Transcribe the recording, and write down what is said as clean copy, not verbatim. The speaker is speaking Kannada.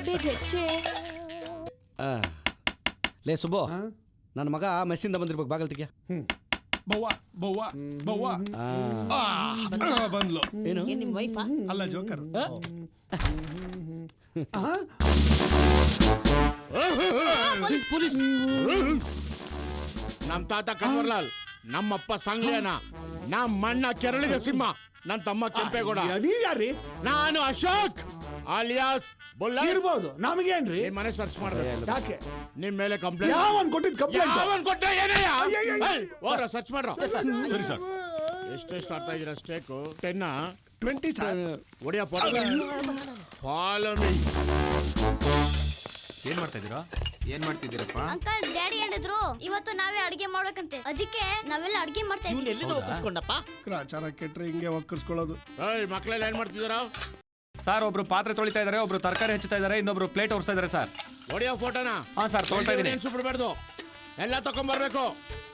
ಬೇಗ ಹೆಚ್ಚೆ. ಲೇ ಸುಬ್ಬು, ನನ್ನ ಮಗ ಮೆಸ್ಸಿಂದ ಬಂದಿರ್ಬೇಕು, ಬಾಗಲ್ ತೆಗಿಯ. ಬವ್ವ ಬವ್ವ ಬವ್ವ ಬಂದ್ಲು. ಏನು ನಿಮ್ ವೈಫಾ? ಅಲ್ಲ, ಜೋಕರ್. ಪೊಲೀಸ್. ನಮ್ ತಾತ ಕನ್ವರ್ಲಾಲ್, ನಮ್ಮಪ್ಪ ಸಂಗ್ಲೇನ, ನಮ್ಮಣ್ಣ ಕೆರಳಿದ ಸಿಂಹ, ನನ್ನ ತಮ್ಮ ಕೆಂಪೇಗೌಡ. ನೀವ್ ಯಾರ್ರಿ? ನಾನು ಅಶೋಕ್ ಆಲಿಯಾಸ್ ಬುಲ್ಲಾ. ಇರ್ಬೋದು, ನಮಗೇನ್ರಿ? ನಿಮ್ ಮನೆ ಸರ್ಚ್ ಮಾಡ್ಬೇಕು. ಯಾಕೆ? ನಿಮ್ ಮೇಲೆ ಕಂಪ್ಲೇಂಟ್. ಯಾವನ್ ಕೊಟ್ಟಿದ್ ಕಂಪ್ಲೇಂಟ್? ಯಾವನ್ ಕೊಟ್ಟ? ಏನಯ್ಯ? ಅಯ್ಯಯ್ಯಯ್ಯ. ಹೋಗ್ರ ಸರ್ಚ್ ಮಾಡ್ರ. ಸರಿ ಸರ್. ಎಷ್ಟೆಷ್ಟು ಆಡ್ತಾ ಇದೀರ ಸ್ಟೇಕು? 10 20 ಸರ್. ಒಡಿಯ ಫಾಲೋ ಮೀ. ಏನ್ ಮಾಡ್ತಾ ಇದೀರಾ? ಏನ್ ಮಾಡ್ತಿದ್ದೀರಪ್ಪ? ಅಂಕಲ್, ಡ್ಯಾಡಿ ಹೇಳಿದ್ರು ಇವತ್ತು ನಾವೇ ಅಡಿಗೆ ಮಾಡ್ಬೇಕಂತೆ, ಅದಕ್ಕೆ ನಾವೆಲ್ಲ ಅಡಿಗೆ ಮಾಡ್ತಾ ಇವ್ನು ಇದ್ದೀವಿ. ಎಲ್ಲಿಂದ ಒಪ್ಪಿಸ್ಕೊಂಡಪ್ಪ? ಗ್ರಾಚಾರ ಕೆಟ್ರೆ ಹಿಂಗೆ ಒಕ್ಕರ್ಸ್ಕೊಳ್ಳೋದು. ಮಕ್ಳೆಲ್ಲ ಏನ್ ಮಾಡ್ತಿದ್ದೀರಾ? ಸರ್, ಒಬ್ರು ಪಾತ್ರೆ ತೊಳಿತಾ ಇದಾರೆ, ಒಬ್ರು ತರಕಾರಿ ಹೆಚ್ಚುತ್ತಾ ಇದಾರೆ, ಇನ್ನೊಬ್ರು ಪ್ಲೇಟ್ ಒರೆಸ್ತಾ ಇದಾರೆ ಸರ್. ಒಡಿಯೋ ಫೋಟೋನ. ಹಾ ಸರ್, ತೊಗೊಳ್ತಾ ಇದೀನಿ. ನೆನ್ಸು ಬಿಡ್ಬಾರ್ದು, ಎಲ್ಲ ತಕೊಂಡ್ಬರ್ಬೇಕು.